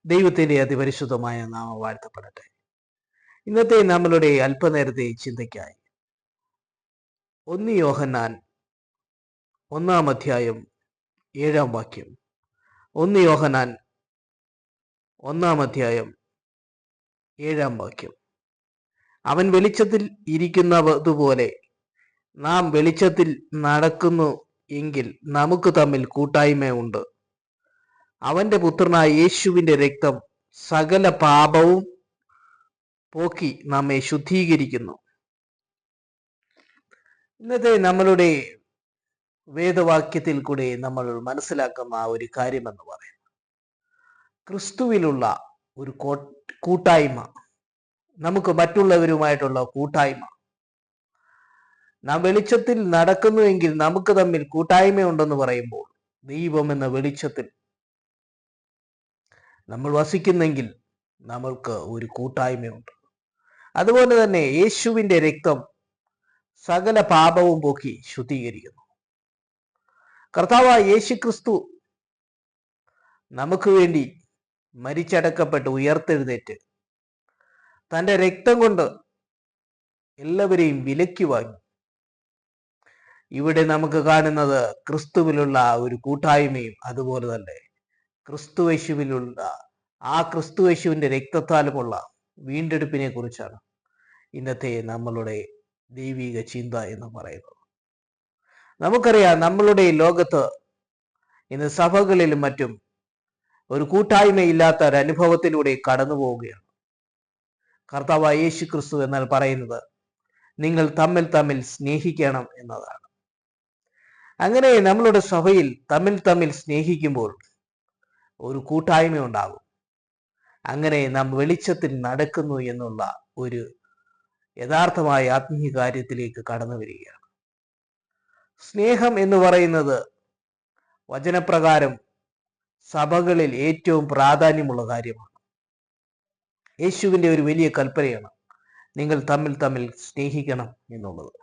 ദൈവത്തിന്റെ അതിപരിശുദ്ധമായ നാമം വാഴ്ത്തപ്പെടട്ടെ. ഇന്നത്തെ നമ്മളുടെ അല്പനേരത്തെ ചിന്തയ്ക്കായി 1 യോഹന്നാൻ 1 അധ്യായം 7 വാക്യം. 1 യോഹന്നാൻ 1 അധ്യായം 7 വാക്യം. അവൻ വെളിച്ചത്തിൽ ഇരിക്കുന്നതുപോലെ നാം വെളിച്ചത്തിൽ നടക്കുന്നു എങ്കിൽ നമുക്ക് തമ്മിൽ കൂട്ടായ്മയുണ്ട്. അവന്റെ പുത്രനായ യേശുവിന്റെ രക്തം സകല പാപവും പോക്കി നമ്മെ ശുദ്ധീകരിക്കുന്നു. ഇന്നത്തെ നമ്മളുടെ വേദവാക്യത്തിൽ കൂടെ നമ്മൾ മനസ്സിലാക്കുന്ന ഒരു കാര്യമെന്ന് പറയുന്നത് ക്രിസ്തുവിലുള്ള ഒരു കൂട്ടായ്മ, നമുക്ക് മറ്റുള്ളവരുമായിട്ടുള്ള കൂട്ടായ്മ. നാം വെളിച്ചത്തിൽ നടക്കുന്നുവെങ്കിൽ നമുക്ക് തമ്മിൽ കൂട്ടായ്മയുണ്ടെന്ന് പറയുമ്പോൾ ദൈവം എന്ന വെളിച്ചത്തിൽ നമ്മൾ വസിക്കുന്നെങ്കിൽ നമ്മൾക്ക് ഒരു കൂട്ടായ്മയുണ്ട്. അതുപോലെ തന്നെ യേശുവിന്റെ രക്തം സകല പാപവും പോക്കി ശുദ്ധീകരിക്കുന്നു. കർത്താവായ യേശു ക്രിസ്തു നമുക്ക് വേണ്ടി മരിച്ചടക്കപ്പെട്ട് ഉയർത്തെഴുന്നേറ്റ് തൻ്റെ രക്തം കൊണ്ട് എല്ലാവരെയും വിലക്കി വാങ്ങി. ഇവിടെ നമുക്ക് കാണുന്നത് ക്രിസ്തുവിലുള്ള ഒരു കൂട്ടായ്മയും അതുപോലെ തന്നെ ക്രിസ്തുയേശുവിലുള്ള ക്രിസ്തുയേശുവിന്റെ രക്തത്താലുമുള്ള വീണ്ടെടുപ്പിനെ കുറിച്ചാണ് ഇന്നത്തെ നമ്മളുടെ ദൈവിക ചിന്ത എന്ന് പറയുന്നത്. നമുക്കറിയാം, നമ്മളുടെ ലോകത്ത് ഇന്ന് സഭകളിലും മറ്റും ഒരു കൂട്ടായ്മയില്ലാത്ത ഒരു അനുഭവത്തിലൂടെ കടന്നു പോവുകയാണ്. കർത്താവായ യേശു ക്രിസ്തു എന്നാൽ പറയുന്നത് നിങ്ങൾ തമ്മിൽ തമ്മിൽ സ്നേഹിക്കണം എന്നതാണ്. അങ്ങനെ നമ്മളുടെ സഭയിൽ തമ്മിൽ സ്നേഹിക്കുമ്പോൾ ഒരു കൂട്ടായ്മ ഉണ്ടാകും. അങ്ങനെ നാം വെളിച്ചത്തിൽ നടക്കുന്നു എന്നുള്ള ഒരു യഥാർത്ഥമായ ആത്മീയ കാര്യത്തിലേക്ക് കടന്നു വരികയാണ്. സ്നേഹം എന്ന് പറയുന്നത് വചനപ്രകാരം സഭകളിൽ ഏറ്റവും പ്രാധാന്യമുള്ള കാര്യമാണ്. യേശുവിന്റെ ഒരു വലിയ കൽപ്പനയാണ് നിങ്ങൾ തമ്മിൽ സ്നേഹിക്കണം എന്നുള്ളത്.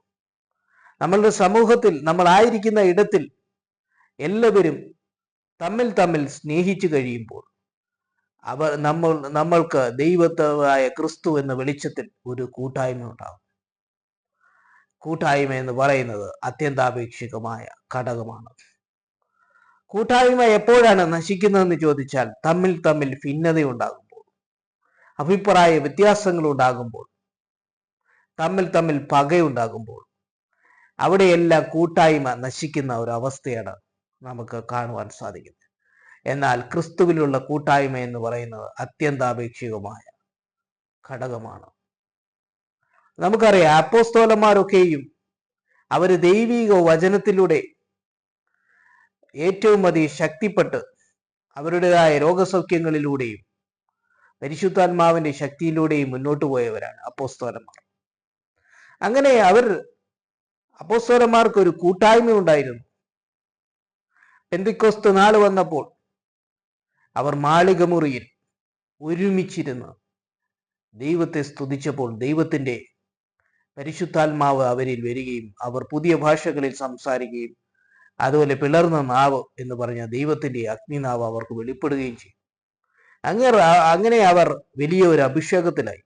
നമ്മളുടെ സമൂഹത്തിൽ നമ്മളായിരിക്കുന്ന ഇടത്തിൽ എല്ലാവരും തമ്മിൽ സ്നേഹിച്ചു കഴിയുമ്പോൾ നമ്മൾക്ക് ദൈവത്തായ ക്രിസ്തു എന്ന വെളിച്ചത്തിൽ ഒരു കൂട്ടായ്മ ഉണ്ടാകും. കൂട്ടായ്മ എന്ന് പറയുന്നത് അത്യന്താപേക്ഷികമായ ഘടകമാണ്. കൂട്ടായ്മ എപ്പോഴാണ് നശിക്കുന്നതെന്ന് ചോദിച്ചാൽ തമ്മിൽ ഭിന്നതയുണ്ടാകുമ്പോൾ, അഭിപ്രായ വ്യത്യാസങ്ങൾ ഉണ്ടാകുമ്പോൾ, തമ്മിൽ പകയുണ്ടാകുമ്പോൾ, അവിടെയെല്ലാം കൂട്ടായ്മ നശിക്കുന്ന ഒരു അവസ്ഥയാണ് നമുക്ക് കാണുവാൻ സാധിക്കുന്നത്. എന്നാൽ ക്രിസ്തുവിലുള്ള കൂട്ടായ്മ എന്ന് പറയുന്നത് അത്യന്താപേക്ഷികമായ ഘടകമാണ്. നമുക്കറിയാം, അപ്പോസ്തലന്മാരൊക്കെയും അവർ ദൈവിക വചനത്തിലൂടെ ഏറ്റവും അധികം ശക്തിപ്പെട്ട് അവരുടേതായ രോഗസൗഖ്യങ്ങളിലൂടെയും പരിശുദ്ധാത്മാവിന്റെ ശക്തിയിലൂടെയും മുന്നോട്ട് പോയവരാണ് അപ്പോസ്തലന്മാർ. അങ്ങനെ അപ്പോസ്തലന്മാർക്ക് ഒരു കൂട്ടായ്മ ഉണ്ടായിരുന്നു. പെന്തക്കോസ്ത് നാൾ വന്നപ്പോൾ അവർ മാളികമുറിയിൽ ഒരുമിച്ചിരുന്ന് ദൈവത്തെ സ്തുതിച്ചപ്പോൾ ദൈവത്തിന്റെ പരിശുദ്ധാത്മാവ് അവരിൽ വരികയും അവർ പുതിയ ഭാഷകളിൽ സംസാരിക്കുകയും അതുപോലെ പിളർന്ന നാവ് എന്ന് പറഞ്ഞ ദൈവത്തിന്റെ അഗ്നിനാവ് അവർക്ക് വെളിപ്പെടുകയും ചെയ്തു. അങ്ങനെ അവർ വലിയ ഒരു അഭിഷേകത്തിലായി.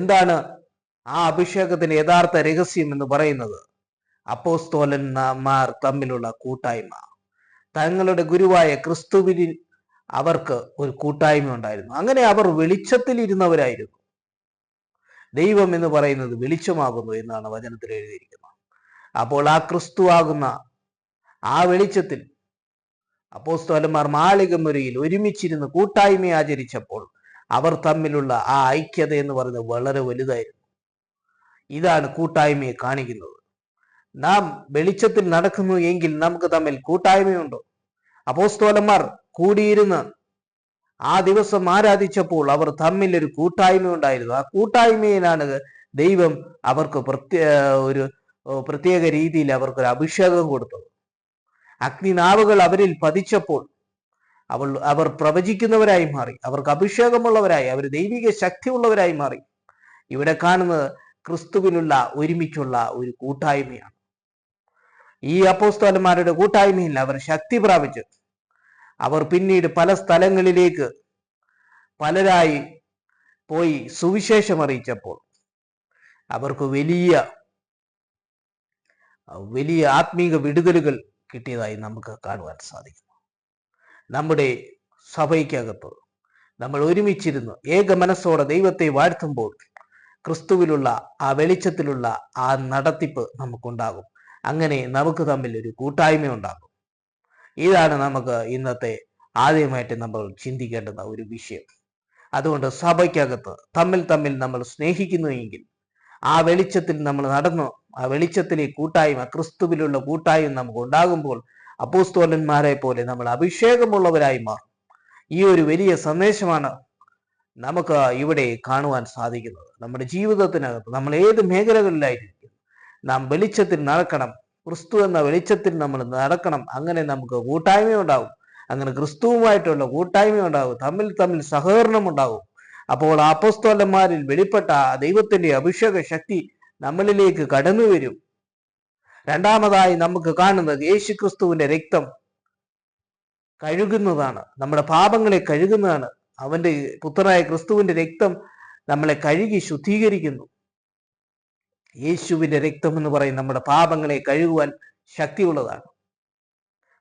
എന്താണ് ആ അഭിഷേകത്തിന്റെ യഥാർത്ഥ രഹസ്യം എന്ന് പറയുന്നത്? അപ്പോസ്തലന്മാർ തമ്മിലുള്ള കൂട്ടായ്മ. തങ്ങളുടെ ഗുരുവായ ക്രിസ്തുവിൽ അവർക്ക് ഒരു കൂട്ടായ്മ ഉണ്ടായിരുന്നു. അങ്ങനെ അവർ വെളിച്ചത്തിൽ ഇരുന്നവരായിരുന്നു. ദൈവം എന്ന് പറയുന്നത് വെളിച്ചമാകുന്നു എന്നാണ് വചനത്തിൽ എഴുതിയിരിക്കുന്നത്. അപ്പോൾ ആ ക്രിസ്തു ആകുന്ന ആ വെളിച്ചത്തിൽ അപ്പോസ്തലന്മാർ മാളികമുറിയിൽ ഒരുമിച്ചിരുന്ന് കൂട്ടായ്മ ആചരിച്ചപ്പോൾ അവർ തമ്മിലുള്ള ആ ഐക്യത എന്ന് പറയുന്നത് വളരെ വലുതായിരുന്നു. ഇതാണ് കൂട്ടായ്മയെ കാണിക്കുന്നത്. നാം വെളിച്ചത്തിൽ നടക്കുന്നു എങ്കിൽ നമുക്ക് തമ്മിൽ കൂട്ടായ്മയുണ്ടോ? അപ്പോസ്തലന്മാർ കൂടിയിരുന്ന് ആ ദിവസം ആരാധിച്ചപ്പോൾ അവർ തമ്മിൽ ഒരു കൂട്ടായ്മ ഉണ്ടായിരുന്നു. ആ കൂട്ടായ്മയിലാണ് ദൈവം അവർക്ക് ഒരു പ്രത്യേക രീതിയിൽ അവർക്കൊരു അഭിഷേകം കൊടുത്തത്. അഗ്നിനാവുകൾ അവരിൽ പതിച്ചപ്പോൾ അവർ പ്രവചിക്കുന്നവരായി മാറി, അവർക്ക് അഭിഷേകമുള്ളവരായി, അവർ ദൈവിക ശക്തിയുള്ളവരായി മാറി. ഇവിടെ കാണുന്നത് ക്രിസ്തുവിലുള്ള ഒരുമിച്ചുള്ള ഒരു കൂട്ടായ്മയാണ്. ഈ അപ്പോസ്തലന്മാരുടെ കൂട്ടായ്മയിൽ അവർ ശക്തി പ്രാപിച്ചു. അവർ പിന്നീട് പല സ്ഥലങ്ങളിലേക്ക് പലരായി പോയി സുവിശേഷം അറിയിച്ചപ്പോൾ അവർക്ക് വലിയ വലിയ ആത്മീക വിടുതലുകൾ കിട്ടിയതായി നമുക്ക് കാണുവാൻ സാധിക്കും. നമ്മുടെ സഭയ്ക്കകത്ത് നമ്മൾ ഒരുമിച്ചിരുന്ന് ഏക മനസ്സോടെ ദൈവത്തെ വാഴ്ത്തുമ്പോൾ ക്രിസ്തുവിലുള്ള ആ വെളിച്ചത്തിലുള്ള ആ നടത്തിപ്പ് നമുക്കുണ്ടാകും. അങ്ങനെ നമുക്ക് തമ്മിൽ ഒരു കൂട്ടായ്മ ഉണ്ടാകും. ഇതാണ് നമുക്ക് ഇന്നത്തെ ആദ്യമായിട്ട് നമ്മൾ ചിന്തിക്കേണ്ടുന്ന ഒരു വിഷയം. അതുകൊണ്ട് സഭയ്ക്കകത്ത് തമ്മിൽ നമ്മൾ സ്നേഹിക്കുന്നുവെങ്കിൽ ആ വെളിച്ചത്തിൽ നമ്മൾ നടന്നു ആ വെളിച്ചത്തിലെ കൂട്ടായ്മ, ക്രിസ്തുവിലുള്ള കൂട്ടായ്മ നമുക്ക് ഉണ്ടാകുമ്പോൾ അപ്പോസ്തലന്മാരെ പോലെ നമ്മൾ അഭിഷേകമുള്ളവരായി മാറും. ഈ ഒരു വലിയ സന്ദേശമാണ് നമുക്ക് ഇവിടെ കാണുവാൻ സാധിക്കുന്നത്. നമ്മുടെ ജീവിതത്തിനകത്ത് നമ്മൾ ഏത് മേഖലകളിലായിരിക്കും നാം വെളിച്ചത്തിൽ നടക്കണം. ക്രിസ്തു എന്ന വെളിച്ചത്തിൽ നമ്മൾ നടക്കണം. അങ്ങനെ നമുക്ക് കൂട്ടായ്മ ഉണ്ടാകും. അങ്ങനെ ക്രിസ്തുവുമായിട്ടുള്ള കൂട്ടായ്മ ഉണ്ടാകും. തമ്മിൽ സഹകരണം ഉണ്ടാകും. അപ്പോൾ അപ്പോസ്തലന്മാരിൽ വെളിപ്പെട്ട ദൈവത്തിന്റെ അഭിഷേക ശക്തി നമ്മളിലേക്ക് കടന്നു വരും. രണ്ടാമതായി നമുക്ക് കാണുന്നത് യേശുക്രിസ്തുവിന്റെ രക്തം കഴുകുന്നതാണ്. നമ്മുടെ പാപങ്ങളെ കഴുകുന്നതാണ്. അവന്റെ പുത്രനായ ക്രിസ്തുവിന്റെ രക്തം നമ്മളെ കഴുകി ശുദ്ധീകരിക്കുന്നു. യേശുവിന്റെ രക്തം എന്ന് പറയും നമ്മുടെ പാപങ്ങളെ കഴുകുവാൻ ശക്തിയുള്ളതാണ്.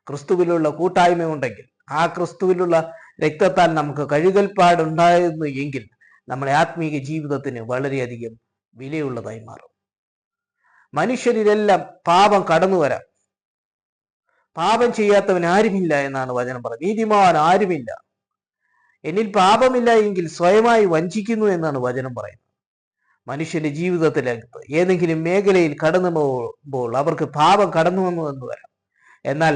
ക്രിസ്തുവിലുള്ള കൂട്ടായ്മ ഉണ്ടെങ്കിൽ, ആ ക്രിസ്തുവിലുള്ള രക്തത്താൽ നമുക്ക് കഴുകൽപ്പാടുണ്ടായിരുന്നു എങ്കിൽ നമ്മുടെ ആത്മീക ജീവിതത്തിന് വളരെയധികം വിലയുള്ളതായി മാറും. മനുഷ്യരിലെല്ലാം പാപം കടന്നു വരാം. പാപം ചെയ്യാത്തവൻ ആരുമില്ല എന്നാണ് വചനം പറയുന്നത്. നീതിമാൻ ആരുമില്ല. എന്നിൽ പാപമില്ല എങ്കിൽ സ്വയമായി വഞ്ചിക്കുന്നു എന്നാണ് വചനം പറയുന്നത്. മനുഷ്യന്റെ ജീവിതത്തിലേക്ക് ഏതെങ്കിലും മേഖലയിൽ കടന്നു പോകുമ്പോൾ അവർക്ക് പാപം കടന്നു വന്നു എന്ന് വരാം. എന്നാൽ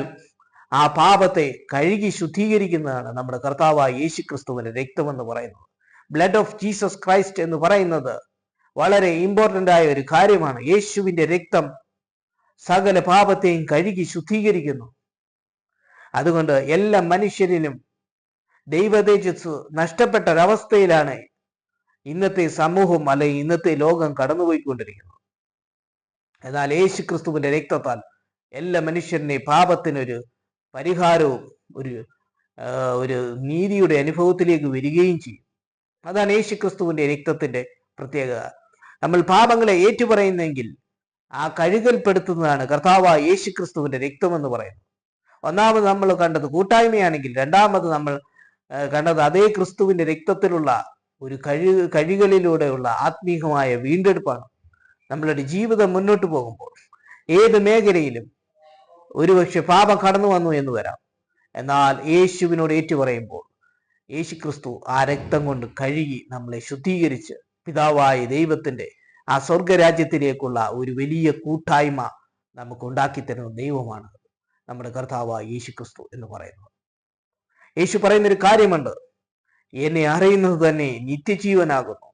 ആ പാപത്തെ കഴുകി ശുദ്ധീകരിക്കുന്നതാണ് നമ്മുടെ കർത്താവായ യേശുക്രിസ്തുവിന്റെ രക്തം എന്ന് പറയുന്നത്. ബ്ലഡ് ഓഫ് ജീസസ് ക്രൈസ്റ്റ് എന്ന് പറയുന്നത് വളരെ ഇമ്പോർട്ടന്റ് ആയ ഒരു കാര്യമാണ്. യേശുവിന്റെ രക്തം സകല പാപത്തെയും കഴുകി ശുദ്ധീകരിക്കുന്നു. അതുകൊണ്ട് എല്ലാ മനുഷ്യരിലും ദൈവതേജസ് നഷ്ടപ്പെട്ട ഒരവസ്ഥയിലാണ് ഇന്നത്തെ സമൂഹം അല്ലെങ്കിൽ ഇന്നത്തെ ലോകം കടന്നുപോയിക്കൊണ്ടിരിക്കുന്നത്. എന്നാൽ യേശുക്രിസ്തുവിന്റെ രക്തത്താൽ എല്ലാ മനുഷ്യരുടെ പാപത്തിനൊരു പരിഹാരവും ഒരു നീതിയുടെ അനുഭവത്തിലേക്ക് വരികയും ചെയ്യും. അതാണ് യേശുക്രിസ്തുവിന്റെ രക്തത്തിന്റെ പ്രത്യേകത. നമ്മൾ പാപങ്ങളെ ഏറ്റുപറയുന്നെങ്കിൽ ആ കഴുകൽപ്പെടുത്തുന്നതാണ് കർത്താവായ യേശുക്രിസ്തുവിന്റെ രക്തം എന്ന് പറയുന്നത്. ഒന്നാമത് നമ്മൾ കണ്ടത് കൂട്ടായ്മയാണെങ്കിൽ, രണ്ടാമത് നമ്മൾ കണ്ടത് അതേ ക്രിസ്തുവിന്റെ രക്തത്തിലുള്ള ഒരു കഴുകലിലൂടെയുള്ള ആത്മീകമായ വീണ്ടെടുപ്പാണ്. നമ്മളുടെ ജീവിതം മുന്നോട്ട് പോകുമ്പോൾ ഏത് മേഖലയിലും ഒരുപക്ഷെ പാപം കടന്നു വന്നു എന്ന് വരാം. എന്നാൽ യേശുവിനോട് ഏറ്റുപറയുമ്പോൾ യേശുക്രിസ്തു ആ രക്തം കൊണ്ട് കഴുകി നമ്മളെ ശുദ്ധീകരിച്ച് പിതാവായ ദൈവത്തിന്റെ ആ സ്വർഗരാജ്യത്തിലേക്കുള്ള ഒരു വലിയ കൂട്ടായ്മ നമുക്ക് ഉണ്ടാക്കി തരുന്ന ദൈവമാണ് നമ്മുടെ കർത്താവായ യേശുക്രിസ്തു എന്ന് പറയുന്നത്. യേശു പറയുന്നൊരു കാര്യമുണ്ട്, എന്നെ അറിയുന്നത് തന്നെ നിത്യജീവനാകുന്നു.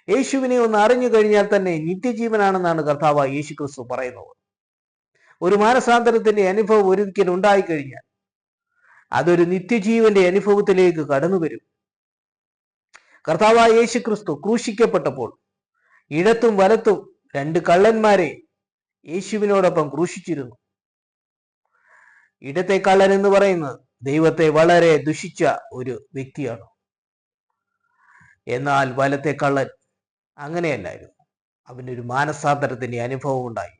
യേശുവിനെ ഒന്ന് അറിഞ്ഞു കഴിഞ്ഞാൽ തന്നെ നിത്യജീവനാണെന്നാണ് കർത്താവായ യേശുക്രിസ്തു പറയുന്നത്. ഒരു മാനസാന്തരത്തിന്റെ അനുഭവം ഒരിക്കലും ഉണ്ടായിക്കഴിഞ്ഞാൽ അതൊരു നിത്യജീവന്റെ അനുഭവത്തിലേക്ക് കടന്നു വരും. കർത്താവായ യേശുക്രിസ്തു ക്രൂശിക്കപ്പെട്ടപ്പോൾ ഇടത്തും വലത്തും രണ്ട് കള്ളന്മാരെ യേശുവിനോടൊപ്പം ക്രൂശിച്ചിരുന്നു. ഇടത്തെ കള്ളൻ എന്ന് പറയുന്നത് ദൈവത്തെ വളരെ ദുഷിച്ച ഒരു വ്യക്തിയാണ്. എന്നാൽ വലത്തെ കള്ളൻ അങ്ങനെയല്ലായിരുന്നു. അവനൊരു മാനസാന്തരത്തിന്റെ അനുഭവം ഉണ്ടായി.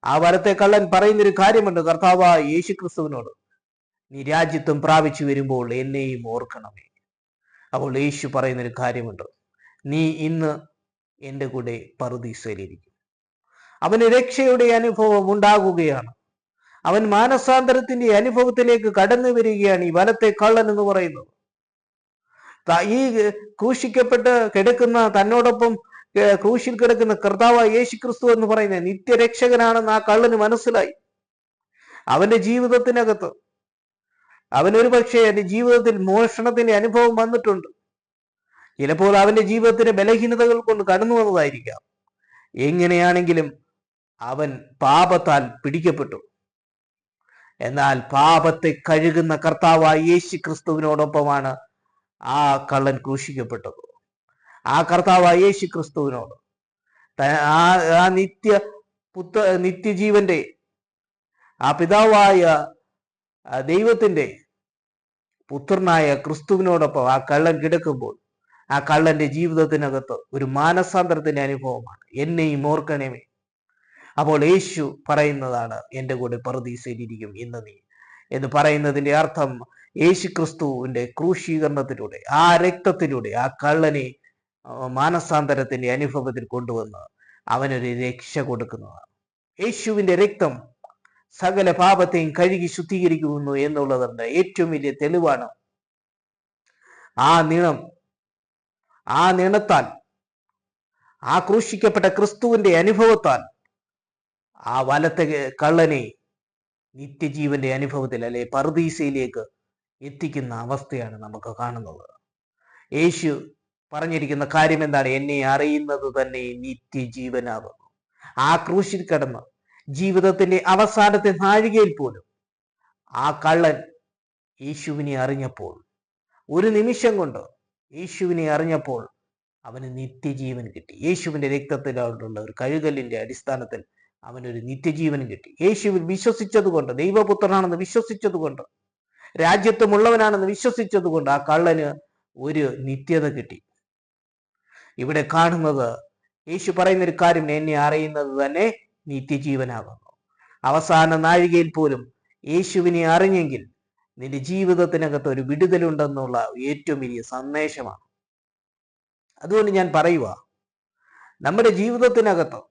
ആ വലത്തെ കള്ളൻ പറയുന്നൊരു കാര്യമുണ്ട് കർത്താവായ യേശുക്രിസ്തുവിനോട്, നീ രാജ്യത്വം പ്രാപിച്ചു വരുമ്പോൾ എന്നെയും ഓർക്കണമേ. അപ്പോൾ യേശു പറയുന്നൊരു കാര്യമുണ്ട്, നീ ഇന്ന് എൻ്റെ കൂടെ പറുദീസയിലിരിക്കും. അവന് രക്ഷയുടെ അനുഭവം ഉണ്ടാകുകയാണ്. അവൻ മാനസാന്തരത്തിന്റെ അനുഭവത്തിലേക്ക് കടന്നു വരികയാണ് ഈ വലത്തെ കള്ളൻ എന്ന് പറയുന്നത്. ഈ ക്രൂശിക്കപ്പെട്ട് കിടക്കുന്ന തന്നോടൊപ്പം ക്രൂശിൽ കിടക്കുന്ന കർത്താവായ യേശുക്രിസ്തു എന്ന് പറയുന്ന നിത്യരക്ഷകനാണെന്ന് ആ കള്ളന് മനസ്സിലായി. അവന്റെ ജീവിതത്തിനകത്ത് അവനൊരു പക്ഷേ എന്റെ ജീവിതത്തിൽ മോഷണത്തിന്റെ അനുഭവം വന്നിട്ടുണ്ട്. ചിലപ്പോൾ അവന്റെ ജീവിതത്തിന്റെ ബലഹീനതകൾ കൊണ്ട് കടന്നു വന്നതായിരിക്കാം. എങ്ങനെയാണെങ്കിലും അവൻ പാപത്താൽ പിടിക്കപ്പെട്ടു. എന്നാൽ പാപത്തെ കഴുകുന്ന കർത്താവായ യേശുക്രിസ്തുവിനോടൊപ്പമാണ് ആ കള്ളൻ ക്രൂശിക്കപ്പെട്ടത്. ആ കർത്താവായ യേശുക്രിസ്തുവിനോട് ആ നിത്യജീവന്റെ ആ പിതാവായ ദൈവത്തിന്റെ പുത്രനായ ക്രിസ്തുവിനോടൊപ്പം ആ കള്ളൻ കിടക്കുമ്പോൾ ആ കള്ളന്റെ ജീവിതത്തിനകത്ത് ഒരു മാനസാന്തരത്തിന്റെ അനുഭവമാണ്. എന്നെയും ഓർക്കണമേ. അപ്പോൾ യേശു പറയുന്നതാണ്, എൻ്റെ കൂടെ പറുദീസയിലിരിക്കും ഇന്ന് നീ എന്ന് പറയുന്നതിന്റെ അർത്ഥം യേശു ക്രിസ്തുവിന്റെ ക്രൂശീകരണത്തിലൂടെ, ആ രക്തത്തിലൂടെ ആ കള്ളനെ മാനസാന്തരത്തിന്റെ അനുഭവത്തിൽ കൊണ്ടുവന്ന് അവനൊരു രക്ഷ കൊടുക്കുന്നതാണ്. യേശുവിന്റെ രക്തം സകല പാപത്തെയും കഴുകി ശുദ്ധീകരിക്കുന്നു എന്നുള്ളതിന്റെ ഏറ്റവും വലിയ തെളിവാണ് ആ നിണത്താൽ, ആ ക്രൂശിക്കപ്പെട്ട ക്രിസ്തുവിന്റെ അനുഭവത്താൽ ആ വലത്തെ കള്ളനെ നിത്യജീവന്റെ അനുഭവത്തിൽ, അല്ലെ പറുദീസയിലേക്ക് എത്തിക്കുന്ന അവസ്ഥയാണ് നമുക്ക് കാണുന്നത്. യേശു പറഞ്ഞിരിക്കുന്ന കാര്യം എന്താണ്? എന്നെ അറിയുന്നത് തന്നെ നിത്യജീവനാകുന്നു. ആ ക്രൂശിൽ കടന്ന് ജീവിതത്തിന്റെ അവസാനത്തെ നാഴികയിൽ പോലും ആ കള്ളൻ യേശുവിനെ അറിഞ്ഞപ്പോൾ, ഒരു നിമിഷം കൊണ്ട് യേശുവിനെ അറിഞ്ഞപ്പോൾ അവന് നിത്യജീവൻ കിട്ടി. യേശുവിന്റെ രക്തത്തിലുള്ള ഒരു കഴുകലിന്റെ അടിസ്ഥാനത്തിൽ അവനൊരു നിത്യജീവൻ കിട്ടി. യേശുവിൽ വിശ്വസിച്ചതുകൊണ്ട്, ദൈവപുത്രനാണെന്ന് വിശ്വസിച്ചതുകൊണ്ട്, രാജ്യത്വമുള്ളവനാണെന്ന് വിശ്വസിച്ചതുകൊണ്ട് ആ കള്ളന് ഒരു നിത്യത കിട്ടി. ഇവിടെ കാണുന്നത് യേശു പറയുന്ന ഒരു കാര്യം, എന്നെ അറിയുന്നത് തന്നെ നിത്യജീവനാകുന്നു. അവസാന നാഴികയിൽ പോലും യേശുവിനെ അറിഞ്ഞെങ്കിൽ നിന്റെ ജീവിതത്തിനകത്ത് ഒരു വിടുതലുണ്ടെന്നുള്ള ഏറ്റവും വലിയ സന്ദേശമാണ്. അതുകൊണ്ട് ഞാൻ പറയുക, നമ്മുടെ ജീവിതത്തിനകത്ത്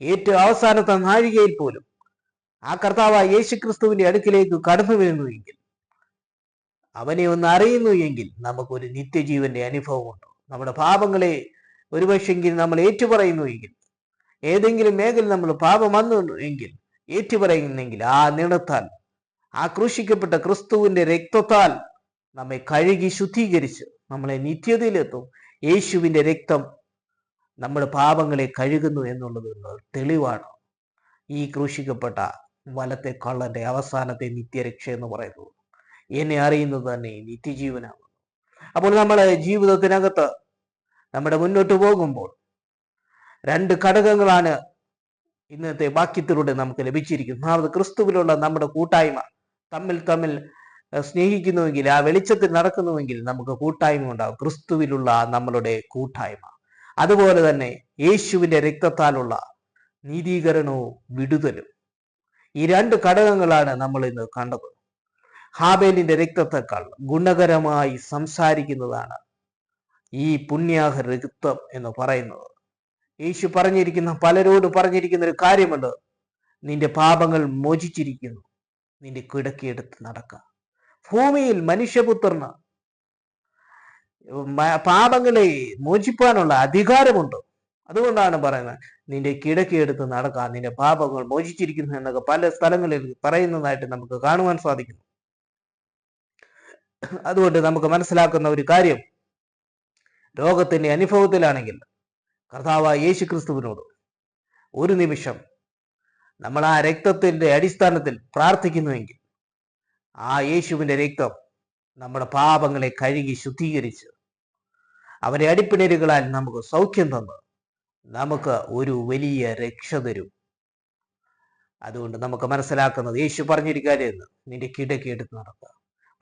ഏറ്റവും അവസാനത്തെ നാഴികയിൽ പോലും ആ കർത്താവായ യേശു ക്രിസ്തുവിന്റെ അടുക്കിലേക്ക് കടന്നു വരുന്നുവെങ്കിൽ, അവനെ ഒന്ന് അറിയുന്നു എങ്കിൽ നമുക്കൊരു നിത്യജീവന്റെ അനുഭവമുണ്ട്. നമ്മുടെ പാപങ്ങളെ ഒരുപക്ഷെങ്കിൽ നമ്മൾ ഏറ്റുപറയുന്നു എങ്കിൽ, ഏതെങ്കിലും മേഖല നമ്മൾ പാപം വന്നു എങ്കിൽ ഏറ്റുപറയുന്നെങ്കിൽ, ആ നിണത്താൽ, ആ ക്രൂശിക്കപ്പെട്ട ക്രിസ്തുവിന്റെ രക്തത്താൽ നമ്മെ കഴുകി ശുദ്ധീകരിച്ച് നമ്മളെ നിത്യതയിലെത്തും. യേശുവിന്റെ രക്തം നമ്മുടെ പാപങ്ങളെ കഴുകുന്നു എന്നുള്ളത് തെളിവാണ് ഈ ക്രൂശിക്കപ്പെട്ട വലത്തെ കള്ളന്റെ അവസാനത്തെ നിത്യരക്ഷ എന്ന് പറയുന്നത്. എന്നെ അറിയുന്നത് തന്നെ നിത്യജീവനാകുന്നു. അപ്പോൾ നമ്മളെ ജീവിതത്തിനകത്ത് നമ്മുടെ മുന്നോട്ട് പോകുമ്പോൾ രണ്ട് ഘടകങ്ങളാണ് ഇന്നത്തെ വാക്യത്തിലൂടെ നമുക്ക് ലഭിച്ചിരിക്കുന്നത്. അത് ക്രിസ്തുവിലുള്ള നമ്മുടെ കൂട്ടായ്മ, തമ്മിൽ സ്നേഹിക്കുന്നുവെങ്കിൽ, ആ വെളിച്ചത്തിൽ നടക്കുന്നുവെങ്കിൽ നമുക്ക് കൂട്ടായ്മ ഉണ്ടാകും, ക്രിസ്തുവിലുള്ള നമ്മളുടെ കൂട്ടായ്മ. അതുപോലെ തന്നെ യേശുവിന്റെ രക്തത്താലുള്ള നീതീകരണവും വിടുതലും. ഈ രണ്ട് ഘടകങ്ങളാണ് നമ്മൾ ഇന്ന് കണ്ടത്. ഹാബേലിന്റെ രക്തത്തെക്കാൾ ഗുണകരമായി സംസാരിക്കുന്നതാണ് ഈ പുണ്യാഹ രക്തം എന്ന് പറയുന്നത്. യേശു പറഞ്ഞിരിക്കുന്ന, പലരോട് പറഞ്ഞിരിക്കുന്ന ഒരു കാര്യമുണ്ട്, നിന്റെ പാപങ്ങൾ മോചിച്ചിരിക്കുന്നു, നിന്റെ കിടക്കിയെടുത്ത് നടക്കുക. ഭൂമിയിൽ മനുഷ്യപുത്രന് പാപങ്ങളെ മോചിപ്പാനുള്ള അധികാരമുണ്ട്. അതുകൊണ്ടാണ് പറയുന്നത്, നിന്റെ കിടക്കിയെടുത്ത് നടക്കുക, നിന്റെ പാപങ്ങൾ മോചിച്ചിരിക്കുന്നു എന്നൊക്കെ പല സ്ഥലങ്ങളിൽ പറയുന്നതായിട്ട് നമുക്ക് കാണുവാൻ സാധിക്കുന്നു. അതുകൊണ്ട് നമുക്ക് മനസ്സിലാക്കുന്ന ഒരു കാര്യം, രോഗത്തിന്റെ അനുഭവത്തിലാണെങ്കിൽ കർത്താവായ യേശു ക്രിസ്തുവിനോട് ഒരു നിമിഷം നമ്മൾ ആ രക്തത്തിന്റെ അടിസ്ഥാനത്തിൽ പ്രാർത്ഥിക്കുന്നുവെങ്കിൽ, ആ യേശുവിന്റെ രക്തം നമ്മുടെ പാപങ്ങളെ കഴുകി ശുദ്ധീകരിച്ച് അവന്റെ അടിപ്പിണരുകളാൽ നമുക്ക് സൗഖ്യം തന്ന് നമുക്ക് ഒരു വലിയ രക്ഷ തരും. അതുകൊണ്ട് നമുക്ക് മനസ്സിലാക്കുന്നത്, യേശു പറഞ്ഞിരിക്കാരെന്ന്, നിന്റെ കിടക്കി എടുത്ത് നടക്കുക.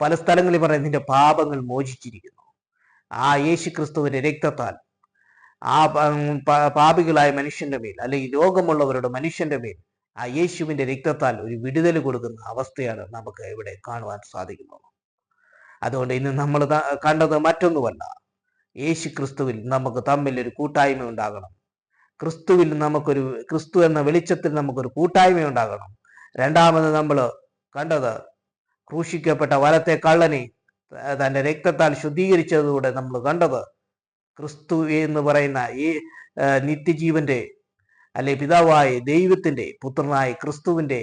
പല സ്ഥലങ്ങളിൽ പറയും, നിന്റെ പാപങ്ങൾ മോചിച്ചിരിക്കുന്നു. ആ യേശു ക്രിസ്തുവിന്റെ രക്തത്താൽ ആ പാപികളായ മനുഷ്യന്റെ മേൽ, അല്ലെങ്കിൽ രോഗമുള്ളവരുടെ മനുഷ്യന്റെ മേൽ ആ യേശുവിന്റെ രക്തത്താൽ ഒരു വിടുതൽ കൊടുക്കുന്ന അവസ്ഥയാണ് നമുക്ക് ഇവിടെ കാണുവാൻ സാധിക്കുന്നത്. അതുകൊണ്ട് ഇന്ന് നമ്മൾ കണ്ടത് മറ്റൊന്നുമല്ല, യേശു ക്രിസ്തുവിൽ നമുക്ക് തമ്മിൽ ഒരു കൂട്ടായ്മ ഉണ്ടാകണം. ക്രിസ്തു എന്ന വെളിച്ചത്തിൽ നമുക്കൊരു കൂട്ടായ്മ ഉണ്ടാകണം. രണ്ടാമത് നമ്മൾ കണ്ടത്, ക്രൂശിക്കപ്പെട്ട വലത്തെ കള്ളനെ തന്റെ രക്തത്താൽ ശുദ്ധീകരിച്ചതിലൂടെ നമ്മൾ കണ്ടത്, ക്രിസ്തു എന്ന് പറയുന്ന ഈ നിത്യജീവന്റെ, അല്ലെ പിതാവായ ദൈവത്തിന്റെ പുത്രനായ ക്രിസ്തുവിന്റെ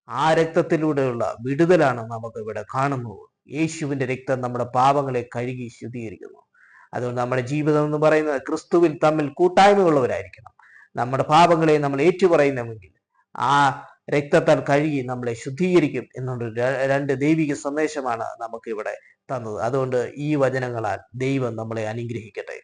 ആ രക്തത്തിലൂടെയുള്ള വിടുതലാണ് നമുക്ക് ഇവിടെ കാണുന്നത്. യേശുവിന്റെ രക്തം നമ്മുടെ പാപങ്ങളെ കഴുകി ശുദ്ധീകരിക്കുന്നു. അതുകൊണ്ട് നമ്മുടെ ജീവിതം എന്ന് പറയുന്നത് ക്രിസ്തുവിൽ തമ്മിൽ കൂട്ടായ്മയുള്ളവരായിരിക്കണം. നമ്മുടെ പാപങ്ങളെ നമ്മൾ ഏറ്റുപറയുന്നുവെങ്കിൽ ആ രക്തത്താൽ കഴുകി നമ്മളെ ശുദ്ധീകരിക്കും എന്നുള്ള രണ്ട് ദൈവിക സന്ദേശമാണ് നമുക്ക് ഇവിടെ തന്നത്. അതുകൊണ്ട് ഈ വചനങ്ങളാൽ ദൈവം നമ്മളെ അനുഗ്രഹിക്കട്ടെ.